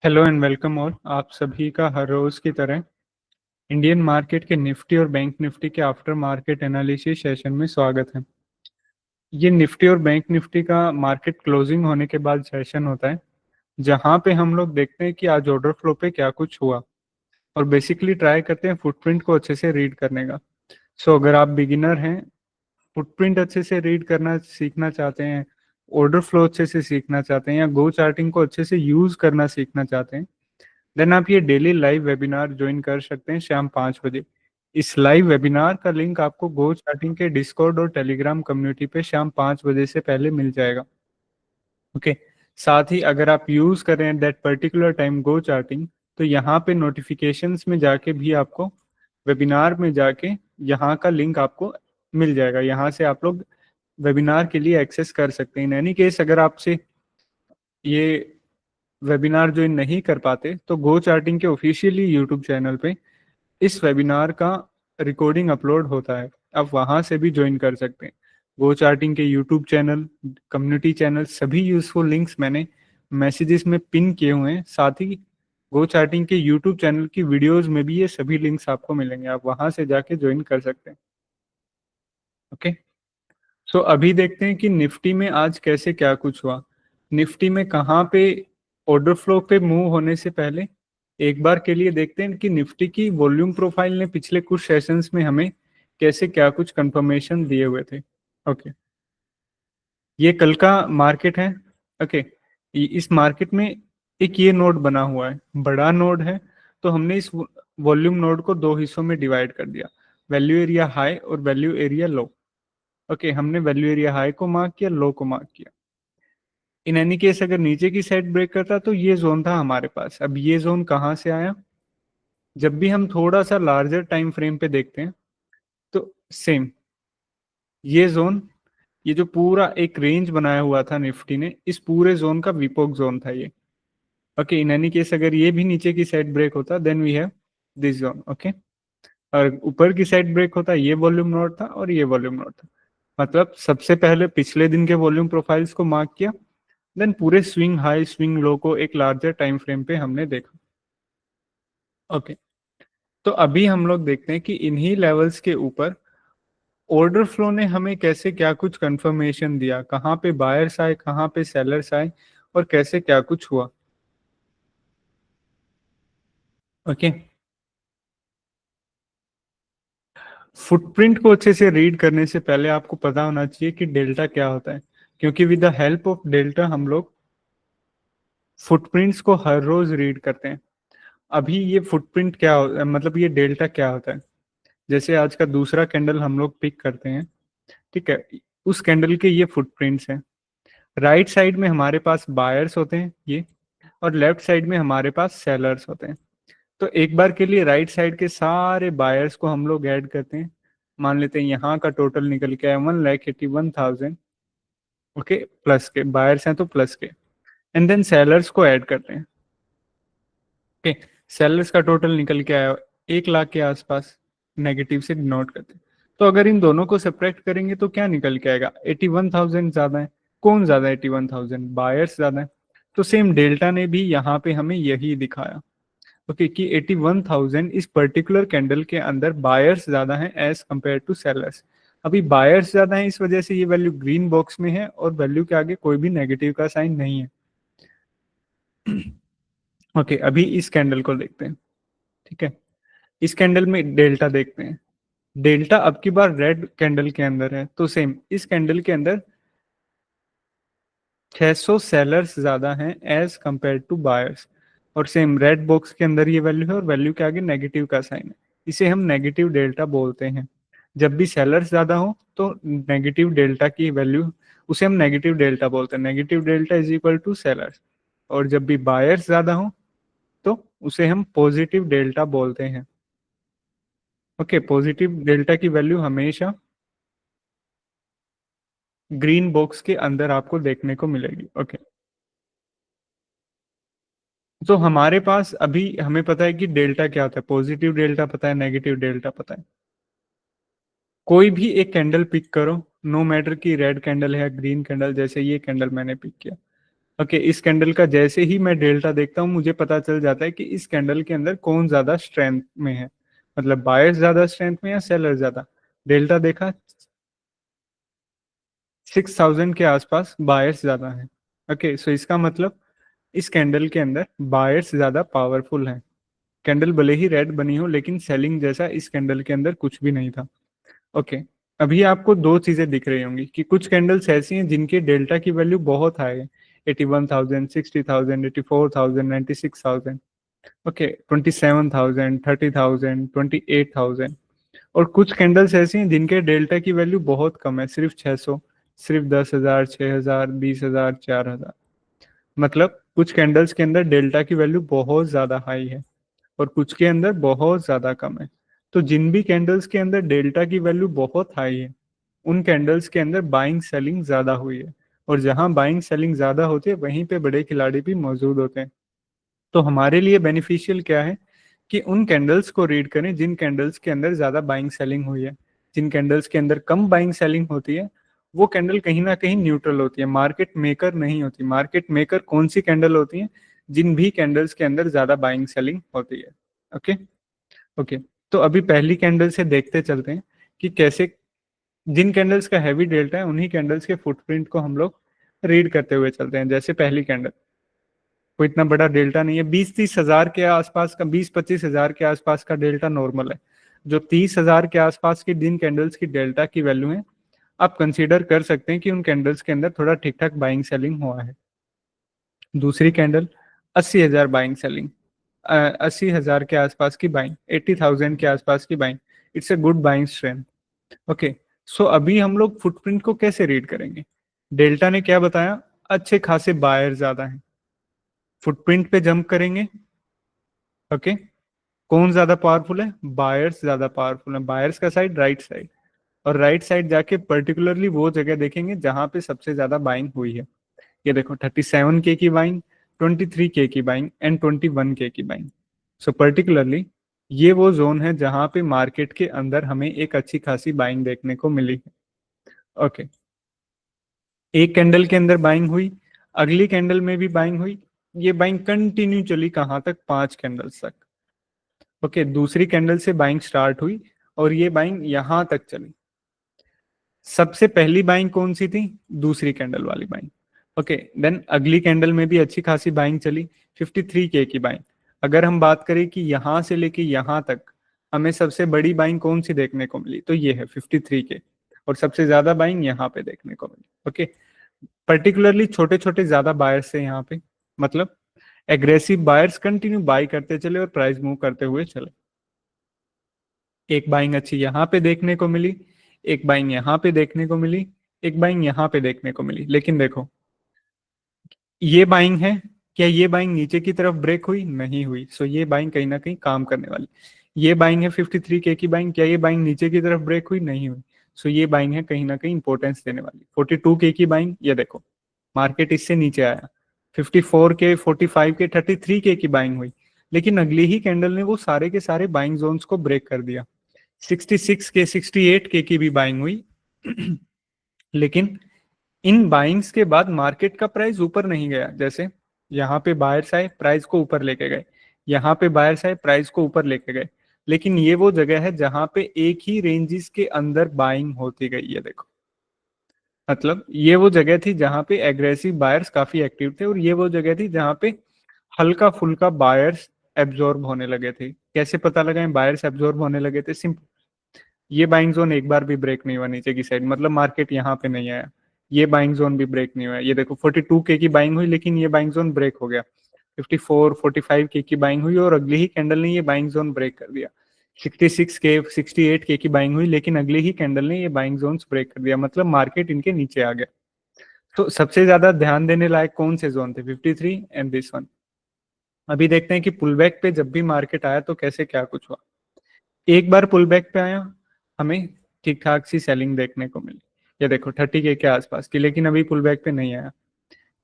Hello and welcome all. आप सभी का हर रोज की तरह इंडियन मार्केट के निफ्टी और बैंक निफ्टी के आफ्टर मार्केट एनालिसिस सेशन में स्वागत है। ये निफ्टी और बैंक निफ्टी का मार्केट क्लोजिंग होने के बाद सेशन होता है, जहां पे हम लोग देखते हैं कि आज ऑर्डर फ्लो पे क्या कुछ हुआ और बेसिकली ट्राई करते हैं फुटप्रिंट को अच्छे से रीड करने का। अगर आप बिगिनर हैं, फुटप्रिंट अच्छे से रीड करना सीखना चाहते हैं, ऑर्डर फ्लो अच्छे से सीखना चाहते हैं या गो चार्टिंग को अच्छे से यूज करना सीखना चाहते हैं, देन आप ये डेली लाइव वेबिनार ज्वाइन कर सकते हैं शाम 5 बजे। इस लाइव वेबिनार का लिंक आपको गो चार्टिंग के डिस्कॉर्ड और टेलीग्राम कम्युनिटी पे शाम 5 बजे से पहले मिल जाएगा। ओके। साथ ही अगर आप यूज करें that particular time go charting, तो यहाँ पे नोटिफिकेशंस में जाके भी आपको वेबिनार में जाके यहाँ का लिंक आपको मिल जाएगा। यहाँ से आप लोग वेबिनार के लिए एक्सेस कर सकते हैं। इन एनी केस अगर आपसे ये वेबिनार ज्वाइन नहीं कर पाते तो गो चार्टिंग के ऑफिशियली यूट्यूब चैनल पे इस वेबिनार का रिकॉर्डिंग अपलोड होता है, आप वहां से भी ज्वाइन कर सकते हैं। गो चार्टिंग के यूट्यूब चैनल, कम्युनिटी चैनल, सभी यूजफुल लिंक्स मैंने मैसेजेस में पिन किए हुए हैं। साथ ही गो चार्टिंग के यूट्यूब चैनल की वीडियोस में भी ये सभी लिंक्स आपको मिलेंगे, आप वहां से जाके ज्वाइन कर सकते हैं। ओके। अभी देखते हैं कि निफ्टी में आज कैसे क्या कुछ हुआ। निफ्टी में कहाँ पे ऑर्डर फ्लो पे मूव होने से पहले एक बार के लिए देखते हैं कि निफ्टी की वॉल्यूम प्रोफाइल ने पिछले कुछ सेशंस में हमें कैसे क्या कुछ कंफर्मेशन दिए हुए थे। ओके। ये कल का मार्केट है। ओके। इस मार्केट में एक ये नोड बना हुआ है, बड़ा नोड है। तो हमने इस वॉल्यूम नोड को दो हिस्सों में डिवाइड कर दिया, वैल्यू एरिया हाई और वैल्यू एरिया लो। ओके, हमने वैल्यू एरिया हाई को मार्क किया, लो को मार्क किया। इन एनी केस अगर नीचे की साइड ब्रेक करता तो ये जोन था हमारे पास। अब ये जोन कहाँ से आया? जब भी हम थोड़ा सा लार्जर टाइम फ्रेम पे देखते हैं तो सेम ये जोन, ये जो पूरा एक रेंज बनाया हुआ था निफ्टी ने, इस पूरे जोन का विपोक जोन था ये। ओके, इन एनी केस अगर ये भी नीचे की साइड ब्रेक होता then we have this zone. Okay, और ऊपर की साइड ब्रेक होता, ये वॉल्यूम नोड था और ये वॉल्यूम नोड था। मतलब सबसे पहले पिछले दिन के वॉल्यूम प्रोफाइल्स को मार्क किया, देन पूरे स्विंग हाई स्विंग लो को एक लार्जर टाइम फ्रेम पे हमने देखा। ओके, तो अभी हम लोग देखते हैं कि इन्हीं लेवल्स के ऊपर ऑर्डर फ्लो ने हमें कैसे क्या कुछ कंफर्मेशन दिया, कहाँ पे बायर्स आए, कहाँ पे सेलर्स आए और कैसे क्या कुछ हुआ। ओके, फुटप्रिंट को अच्छे से रीड करने से पहले आपको पता होना चाहिए कि डेल्टा क्या होता है, क्योंकि with the help of delta हम लोग फुटप्रिंट्स को हर रोज रीड करते हैं। अभी ये फुटप्रिंट क्या मतलब ये डेल्टा क्या होता है? जैसे आज का दूसरा कैंडल हम लोग पिक करते हैं, ठीक है, उस कैंडल के ये फुटप्रिंट्स हैं। राइट साइड में हमारे पास बायर्स होते हैं ये, और लेफ्ट साइड में हमारे पास सेलर्स होते हैं। तो एक बार के लिए राइट साइड के सारे बायर्स को हम लोग ऐड करते हैं। मान लेते हैं यहाँ का टोटल निकल के आया 1,81,000। ओके, प्लस के बायर्स हैं तो प्लस के, एंड देन सेलर्स को ऐड करते हैं। ओके, सेलर्स का टोटल निकल के आया 1 लाख के आसपास, नेगेटिव से डिनोट करते हैं। तो अगर इन दोनों को सब्ट्रैक्ट करेंगे तो क्या निकल के आएगा? 81,000 ज्यादा है। कौन ज्यादा है? 81,000, बायर्स ज्यादा है। तो सेम डेल्टा ने भी यहाँ पे हमें यही दिखाया। ओके, कि 81,000 इस पर्टिकुलर कैंडल के अंदर बायर्स ज्यादा हैं एज कंपेयर टू सेलर्स। अभी बायर्स ज्यादा हैं, इस वजह से ये वैल्यू ग्रीन बॉक्स में है और वैल्यू के आगे कोई भी नेगेटिव का साइन नहीं है। ओके, अभी इस कैंडल को देखते हैं। ठीक है, इस कैंडल में डेल्टा देखते हैं। डेल्टा अब की बार रेड कैंडल के अंदर है, तो सेम इस कैंडल के अंदर 600 सेलर्स ज्यादा हैं एज कंपेयर टू बायर्स, और सेम रेड बॉक्स के अंदर ये वैल्यू है और वैल्यू के आगे नेगेटिव का साइन है। इसे हम नेगेटिव डेल्टा बोलते हैं। जब भी सेलर्स ज्यादा हो तो नेगेटिव डेल्टा की वैल्यू, उसे हम नेगेटिव डेल्टा बोलते हैं। Negative delta is equal to sellers. और जब भी बायर्स ज्यादा हो तो उसे हम पॉजिटिव डेल्टा बोलते हैं। ओके, पॉजिटिव डेल्टा की वैल्यू हमेशा ग्रीन बॉक्स के अंदर आपको देखने को मिलेगी। ओके, तो हमारे पास अभी हमें पता है कि डेल्टा क्या होता है, पॉजिटिव डेल्टा पता है, नेगेटिव डेल्टा पता है। कोई भी एक कैंडल पिक करो, नो मैटर कि रेड कैंडल है ग्रीन कैंडल, जैसे ये कैंडल मैंने पिक किया, ओके, इस कैंडल का जैसे ही मैं डेल्टा देखता हूँ मुझे पता चल जाता है कि इस कैंडल के अंदर कौन ज्यादा स्ट्रेंथ में है, मतलब बायर्स ज्यादा स्ट्रेंथ में या सेलर ज्यादा। डेल्टा देखा 6000 के आसपास बायर्स ज्यादा है। ओके, सो इसका मतलब इस कैंडल के अंदर बायर्स ज्यादा पावरफुल हैं। कैंडल भले ही रेड बनी हो लेकिन सेलिंग जैसा इस कैंडल के अंदर कुछ भी नहीं था। ओके, अभी आपको दो चीजें दिख रही होंगी कि कुछ कैंडल्स ऐसी हैं जिनके डेल्टा की वैल्यू बहुत हाई है, 81,000, 60,000, 84,000, 96,000। ओके, 27,000, 30,000, 28,000। और कुछ कैंडल्स ऐसी हैं जिनके डेल्टा की वैल्यू बहुत कम है, सिर्फ 600, सिर्फ 10,000, 6,000, 20,000, 4,000। मतलब कुछ कैंडल्स के अंदर डेल्टा की वैल्यू बहुत ज्यादा हाई है और कुछ के अंदर बहुत ज्यादा कम है। तो जिन भी कैंडल्स के अंदर डेल्टा की वैल्यू बहुत हाई है उन कैंडल्स के अंदर बाइंग सेलिंग ज्यादा हुई है, और जहां बाइंग सेलिंग ज्यादा होती है वहीं पे बड़े खिलाड़ी भी मौजूद होते हैं। तो हमारे लिए बेनिफिशियल क्या है कि उन कैंडल्स को रीड करें जिन कैंडल्स के अंदर ज्यादा बाइंग सेलिंग हुई है। जिन कैंडल्स के अंदर कम बाइंग सेलिंग होती है वो कैंडल कहीं ना कहीं न्यूट्रल होती है, मार्केट मेकर नहीं होती। मार्केट मेकर कौन सी कैंडल होती है? जिन भी कैंडल्स के अंदर ज्यादा बाइंग सेलिंग होती है। ओके। ओके, तो अभी पहली कैंडल से देखते चलते हैं कि कैसे जिन कैंडल्स का हैवी डेल्टा है उन्हीं कैंडल्स के फुटप्रिंट को हम लोग रीड करते हुए चलते हैं। जैसे पहली कैंडल, कोई इतना बड़ा डेल्टा नहीं है, 20-30 हजार के आसपास का, 20-25 हजार के आसपास का डेल्टा नॉर्मल है। जो 30,000 के आसपास की जिन कैंडल्स की डेल्टा की वैल्यू है आप कंसीडर कर सकते हैं कि उन कैंडल्स के अंदर थोड़ा ठीक ठाक बाइंग सेलिंग हुआ है। दूसरी कैंडल 80,000 बाइंग सेलिंग, 80,000 के आसपास की बाइंग, 80,000 के आसपास की buying, it's a good buying strength. Okay, so अभी हम लोग फुटप्रिंट को कैसे रीड करेंगे? डेल्टा ने क्या बताया? अच्छे खासे बायर ज्यादा हैं। फुटप्रिंट पे जंप करेंगे। ओके, कौन ज्यादा पावरफुल है? बायर्स ज्यादा पावरफुल है। बायर्स का साइड राइट साइड, और राइट साइड जाके पर्टिकुलरली वो जगह देखेंगे जहां पे सबसे ज्यादा बाइंग हुई है। ये देखो 37K की बाइंग, 23K की बाइंग एंड 21K की बाइंग। सो पर्टिकुलरली ये वो जोन है जहां पे मार्केट के अंदर हमें एक अच्छी खासी बाइंग देखने को मिली है। ओके, एक कैंडल के अंदर बाइंग हुई, अगली कैंडल में भी बाइंग हुई। ये बाइंग कंटिन्यू चली कहां तक? 5 कैंडल्स तक। ओके, दूसरी कैंडल से बाइंग स्टार्ट हुई और ये बाइंग यहां तक चली। सबसे पहली बाइंग कौन सी थी? दूसरी कैंडल वाली बाइंग। ओके, देन अगली कैंडल में भी अच्छी खासी बाइंग चली, 53K की बाइंग। अगर हम बात करें कि यहां से लेके यहां तक हमें सबसे बड़ी बाइंग कौन सी देखने को मिली, तो ये है 53K। और सबसे ज्यादा बाइंग यहाँ पे देखने को मिली। ओके, पर्टिकुलरली छोटे छोटे ज्यादा बायर्स है यहाँ पे, मतलब एग्रेसिव बायर्स कंटिन्यू बाई करते चले और प्राइस मूव करते हुए चले। एक बाइंग अच्छी यहाँ पे देखने को मिली, एक बाइंग यहाँ पे देखने को मिली, एक बाइंग यहाँ पे देखने को मिली। लेकिन देखो ये बाइंग है, क्या ये बाइंग नीचे की तरफ ब्रेक हुई? नहीं हुई। सो ये बाइंग कहीं ना कहीं काम करने वाली। ये बाइंग है 53K की बाइंग, क्या ये बाइंग नीचे की तरफ ब्रेक हुई? नहीं हुई। सो ये बाइंग है कहीं ना कहीं इंपॉर्टेंस देने वाली। 42K की बाइंग, ये देखो मार्केट इससे नीचे आया, 54K, 45K, 33K की बाइंग हुई, लेकिन अगली ही कैंडल ने वो सारे के सारे बाइंग जोन्स को ब्रेक कर दिया। 66K, 68K की भी बाइंग हुई लेकिन इन बाइंग्स के बाद मार्केट का प्राइस ऊपर नहीं गया। जैसे यहाँ पे बायर्स आए, प्राइस को ऊपर लेके गए, यहाँ पे बायर्स आए, प्राइस को ऊपर लेके गए, लेकिन ये वो जगह है जहां पे एक ही रेंजेस के अंदर बाइंग होती गई है। देखो मतलब ये वो जगह थी जहां पे एग्रेसिव बायर्स काफी एक्टिव थे, और ये वो जगह थी जहां पे हल्का फुल्का बायर्स एब्जॉर्ब होने लगे थे। कैसे पता लगाएं बायर्स एब्जॉर्ब होने लगे थे? सिंपल, ये बाइंग जोन एक बार भी ब्रेक नहीं हुआ नीचे की साइड, मतलब मार्केट यहाँ पे नहीं आया। ये बाइंग जोन भी ब्रेक नहीं हुआ। ये देखो 42K की बाइंग हुई लेकिन ये बाइंग जोन ब्रेक हो गया। 54, 45K की बाइंग हुई और अगली ही कैंडल ने ये बाइंग जोन ब्रेक कर दिया। 66K, 68K की बाइंग हुई लेकिन अगली ही कैंडल ने ये बाइंग जोन ब्रेक कर दिया, मतलब मार्केट इनके नीचे आ गया। तो सबसे ज्यादा ध्यान देने लायक कौन से जोन थे? 53 एंड दिस वन। अभी देखते हैं कि पुल बैक पे जब भी मार्केट आया तो कैसे क्या कुछ हुआ। एक बार पुल बैक पे आया, हमें ठीक ठाक सी सेलिंग देखने को मिली, ये देखो 30K के आसपास की, लेकिन अभी पुल बैक पे नहीं आया।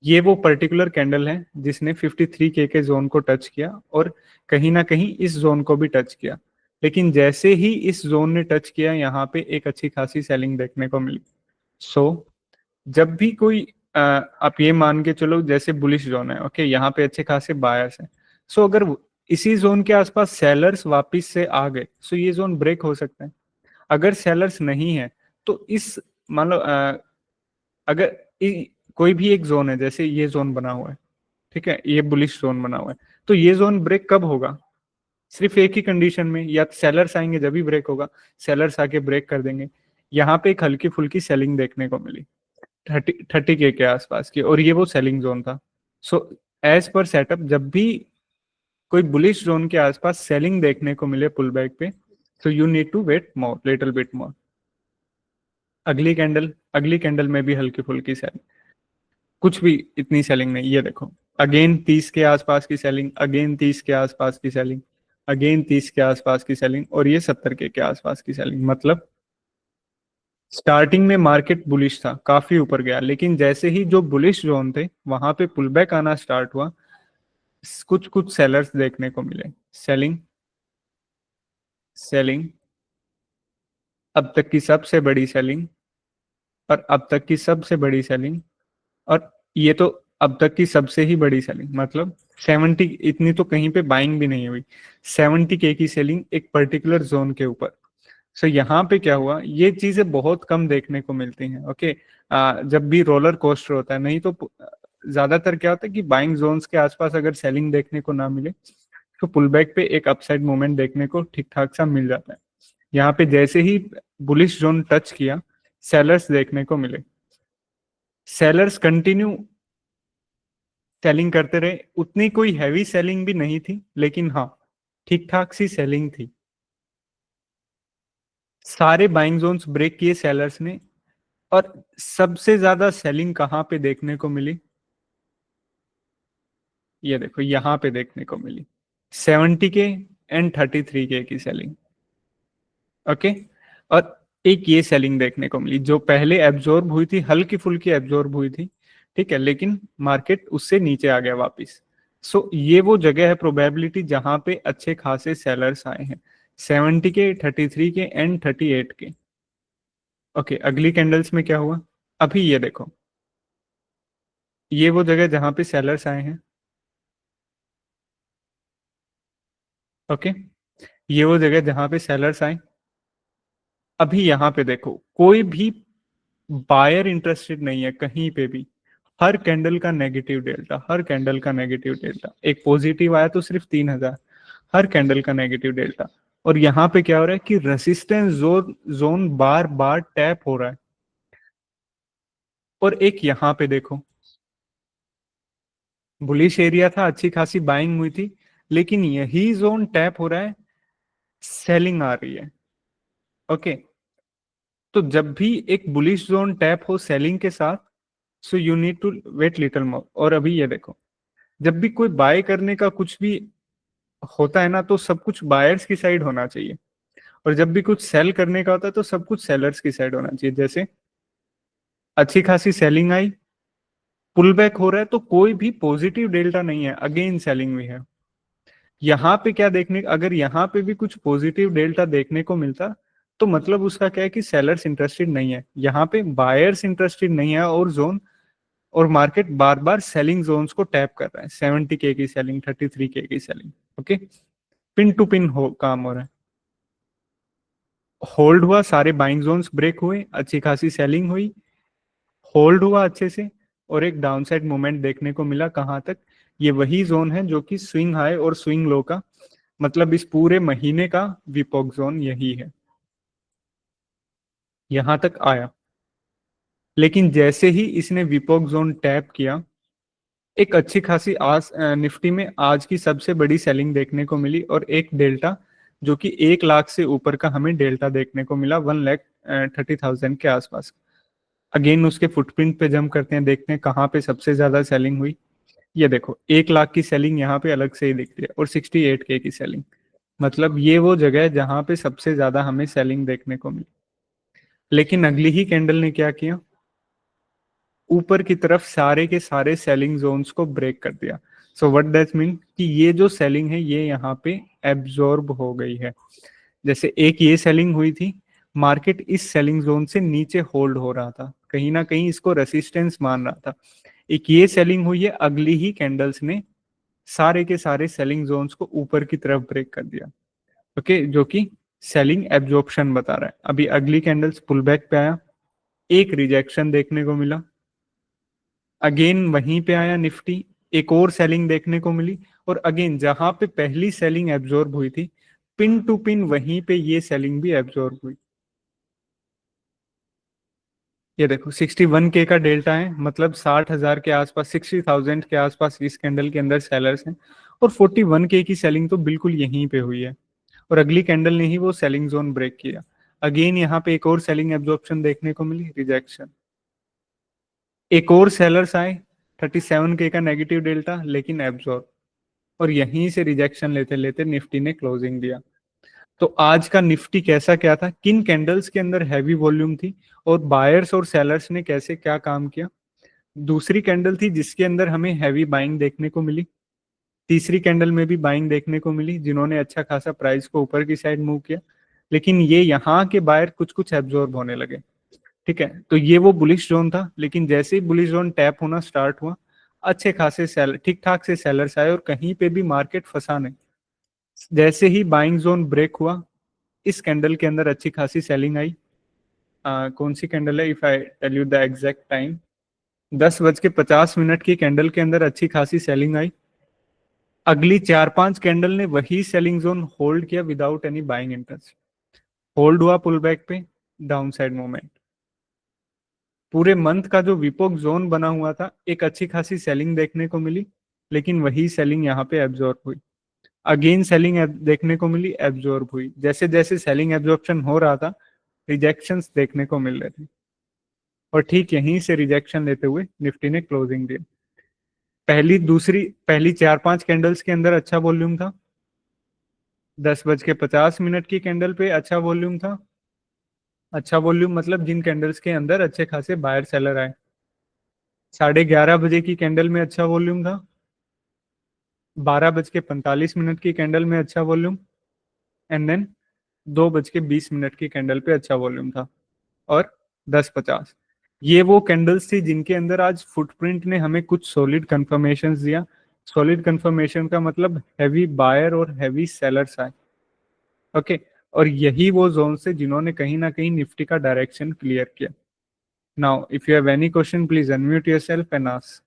ये वो पर्टिकुलर कैंडल है जिसने 53K के जोन को टच किया और कहीं ना कहीं इस जोन को भी टच किया, लेकिन जैसे ही इस जोन ने टच किया यहाँ पे एक अच्छी खासी सेलिंग देखने को मिली। सो जब भी कोई आप ये मान के चलो जैसे बुलिश जोन है, ओके, यहाँ पे अच्छे खासे बायर्स हैं। सो अगर इसी जोन के आसपास सेलर्स वापस से आ गए, सो ये जोन ब्रेक हो सकता है। अगर सेलर्स नहीं है तो इस, मान लो अगर कोई भी एक जोन है, जैसे ये जोन बना हुआ है, ठीक है, ये बुलिश जोन बना हुआ है, तो ये जोन ब्रेक कब होगा? सिर्फ एक ही कंडीशन में, या सेलर्स आएंगे जब भी ब्रेक होगा, सेलर्स आके ब्रेक कर देंगे। यहाँ पे एक हल्की फुल्की सेलिंग देखने को मिली 30 के आसपास की, और ये वो सेलिंग जोन था। सो एज पर सेटअप, जब भी कोई बुलिश जोन के आसपास सेलिंग देखने को मिले पुल बैक पे, so you need to wait more, little bit more. अगली कैंडल में भी हल्की फुल्की सेलिंग, कुछ भी इतनी सेलिंग नहीं। ये देखो, अगेन 30 के आसपास की सेलिंग, अगेन 30 के आसपास की सेलिंग, अगेन 30 के आसपास की सेलिंग, और ये 70 के आसपास की सेलिंग। मतलब स्टार्टिंग में मार्केट बुलिश था, काफी ऊपर गया, लेकिन जैसे ही जो बुलिश जोन थे वहां पे पुल बैक आना स्टार्ट हुआ, कुछ कुछ सेलर्स देखने को मिले, सेलिंग, सेलिंग, अब तक की सबसे बड़ी सेलिंग, और अब तक की सबसे बड़ी सेलिंग, और ये तो अब तक की सबसे ही बड़ी सेलिंग। मतलब 70, इतनी तो कहीं पे बाइंग भी नहीं हुई, 70 की सेलिंग एक पर्टिकुलर जोन के ऊपर। सो यहाँ पे क्या हुआ, ये चीजें बहुत कम देखने को मिलती हैं, ओके। जब भी रोलर कोस्टर होता है, नहीं तो ज्यादातर क्या होता है कि बाइंग जोन्स के आसपास अगर सेलिंग देखने को ना मिले, तो पुल बैक पे एक अपसाइड मूवमेंट देखने को ठीक ठाक सा मिल जाता है। यहाँ पे जैसे ही बुलिश जोन टच किया, सेलर्स देखने को मिले, सेलर्स कंटिन्यू सेलिंग करते रहे। उतनी कोई हैवी सेलिंग भी नहीं थी, लेकिन हाँ, ठीक ठाक सी सेलिंग थी। सारे बाइंग जोन्स ब्रेक किए सेलर्स ने, और सबसे ज्यादा सेलिंग कहां पे देखने को मिली? ये देखो, यहां पे देखने को मिली 70 एंड 33 की सेलिंग, ओके। और एक ये सेलिंग देखने को मिली जो पहले एब्जॉर्ब हुई थी, हल्की फुल्की एब्जॉर्ब हुई थी, ठीक है, लेकिन मार्केट उससे नीचे आ गया वापस। सो ये वो जगह है प्रोबेबिलिटी जहां पे अच्छे खासे सेलर्स आए हैं, 70 33 एंड 38 ओके। अगली कैंडल्स में क्या हुआ, अभी ये देखो, ये वो जगह जहां पे सेलर्स आए हैं, ओके, ये वो जगह जहां पे सेलर्स आए। अभी यहाँ पे देखो, कोई भी बायर इंटरेस्टेड नहीं है कहीं पे भी। हर कैंडल का नेगेटिव डेल्टा, हर कैंडल का नेगेटिव डेल्टा, एक पॉजिटिव आया तो सिर्फ 3000, हर कैंडल का नेगेटिव डेल्टा। और यहाँ पे क्या हो रहा है कि रेसिस्टेंस जोन बार बार टैप हो रहा है। और एक यहाँ पे देखो, बुलिश एरिया था, अच्छी खासी बाइंग हुई थी, लेकिन यही जोन टैप हो रहा है, सेलिंग आ रही है, ओके। तो जब भी एक बुलिश जोन टैप हो सेलिंग के साथ, so you need to wait little more. और अभी ये देखो, जब भी कोई बाय करने का कुछ भी होता है ना, तो सब कुछ बायर्स की साइड होना चाहिए, और जब भी कुछ सेल करने का होता है तो सब कुछ सेलर्स की साइड होना चाहिए। जैसे अच्छी खासी सेलिंग आई, पुल बैक हो रहा है, तो कोई भी पॉजिटिव डेल्टा नहीं है, अगेन सेलिंग भी है। यहाँ पे क्या देखने, अगर यहाँ पे भी कुछ पॉजिटिव डेल्टा देखने को मिलता, तो मतलब उसका क्या है कि सेलर्स इंटरेस्टेड नहीं है, यहाँ पे बायर्स इंटरेस्टेड नहीं है, और जोन और मार्केट बार बार सेलिंग जोन्स को टैप कर रहा है, 70 की सेलिंग, 33 की selling, okay. Pin to pin हो काम हो रहा है, होल्ड हुआ, सारे बाइंग जोन्स ब्रेक हुए, अच्छी खासी सेलिंग हुई, होल्ड हुआ अच्छे से, और एक डाउनसाइड मूवमेंट देखने को मिला कहां तक? ये वही जोन है जो कि स्विंग हाई और स्विंग लो का, मतलब इस पूरे महीने का विपोक जोन यही है, यहां तक आया। लेकिन जैसे ही इसने विपोक जोन टैप किया, एक अच्छी खासी आज निफ्टी में आज की सबसे बड़ी सेलिंग देखने को मिली, और एक डेल्टा जो कि 1 लाख से ऊपर का हमें डेल्टा देखने को मिला, 1,30,000 के आसपास। अगेन उसके फुटप्रिंट पे जंप करते हैं, देखते हैं कहाँ पे सबसे ज्यादा सेलिंग हुई। ये देखो, 1 लाख की सेलिंग यहाँ पे अलग से ही दिख रही है, और 68 की सेलिंग, मतलब ये वो जगह है जहां पे सबसे ज्यादा हमें सेलिंग देखने को मिली। लेकिन अगली ही कैंडल ने क्या किया, ऊपर की तरफ सारे के सारे सेलिंग जोन्स को ब्रेक कर दिया। सो व्हाट दैट मीन कि ये जो सेलिंग है ये यहाँ पे एब्जॉर्ब हो गई है। जैसे एक ये सेलिंग हुई थी, मार्केट इस सेलिंग जोन से नीचे होल्ड हो रहा था, कहीं ना कहीं इसको रेसिस्टेंस मान रहा था। एक ये सेलिंग हुई है, अगली ही कैंडल्स ने सारे के सारे सेलिंग जोन्स को ऊपर की तरफ ब्रेक कर दिया। ओके, जो कि सेलिंग एब्जॉर्प्शन बता रहा है। अभी अगली कैंडल्स पुल बैक पे आया, एक रिजेक्शन देखने को मिला, अगेन वहीं पे आया निफ्टी, एक और सेलिंग देखने को मिली, और अगेन जहां पे पहली सेलिंग एब्जॉर्ब हुई थी, पिन टू पिन वहीं पे ये सेलिंग भी एब्जॉर्ब हुई। ये देखो 61K का डेल्टा है, मतलब 60,000 के आसपास, 60,000 के आसपास इस कैंडल के अंदर सेलर्स हैं, और 41K की सेलिंग तो बिल्कुल यहीं पे हुई है, और अगली कैंडल ने ही वो सेलिंग जोन ब्रेक किया। अगेन यहाँ पे एक और सेलिंग एब्जॉर्प्शन देखने को मिली, रिजेक्शन, एक और सेलर्स आए, 37K का नेगेटिव डेल्टा, लेकिन एब्जॉर्ब, और यहीं से रिजेक्शन लेते लेते निफ्टी ने क्लोजिंग दिया। तो आज का निफ्टी कैसा क्या था, किन कैंडल्स के अंदर हैवी वॉल्यूम थी, और बायर्स और सेलर्स ने कैसे क्या काम किया। दूसरी कैंडल थी जिसके अंदर हमें हैवी बाइंग देखने को मिली, तीसरी कैंडल में भी बाइंग देखने को मिली, जिन्होंने अच्छा खासा प्राइस को ऊपर की साइड मूव किया, लेकिन ये यहाँ के बायर कुछ कुछ एब्जॉर्ब होने लगे। ठीक है, तो ये वो बुलिश जोन था, लेकिन जैसे ही बुलिश जोन टैप होना स्टार्ट हुआ, अच्छे खासे सेल ठीक ठाक से सेलर्स आए, और कहीं पे भी मार्केट फंसा नहीं। जैसे ही बाइंग जोन ब्रेक हुआ, इस कैंडल के अंदर अच्छी खासी सेलिंग आई। कौन सी कैंडल है, if I tell you the exact time, 10:50 की कैंडल के अंदर अच्छी खासी सेलिंग आई। अगली 4-5 कैंडल ने वही सेलिंग जोन होल्ड किया without any buying interest, hold हुआ पुल बैक पे, डाउन साइड मूवमेंट। पूरे मंथ का जो विपोक जोन बना हुआ था, एक अच्छी खासी सेलिंग देखने को मिली, लेकिन वही सेलिंग यहाँ पे एब्जॉर्ब हुई। अगेन सेलिंग देखने को मिली, एब्जॉर्ब हुई। जैसे जैसे सेलिंग एब्जॉर्प्शन हो रहा था, रिजेक्शंस देखने को मिल रहे थे, और ठीक यहीं से रिजेक्शन लेते हुए निफ्टी ने क्लोजिंग दी। पहली 4-5 कैंडल्स के अंदर अच्छा वॉल्यूम था, 10:50 की कैंडल पे अच्छा वॉल्यूम था। अच्छा वॉल्यूम मतलब जिन कैंडल्स के अंदर अच्छे खासे बायर सेलर आए। 11:30 की कैंडल में अच्छा वॉल्यूम था, 12:45 की कैंडल में अच्छा वॉल्यूम, एंड देन 2:20 की कैंडल पे अच्छा वॉल्यूम था, और 10:50, ये वो कैंडल्स थी जिनके अंदर आज फुटप्रिंट ने हमें कुछ सॉलिड कंफर्मेशन दिया। सॉलिड कंफर्मेशन का मतलब हैवी बायर और हैवी सेलर्स आए। ओके, और यही वो जोन से जिन्होंने कहीं ना कहीं निफ्टी का डायरेक्शन क्लियर किया। Now if you have any question, please unmute yourself and ask.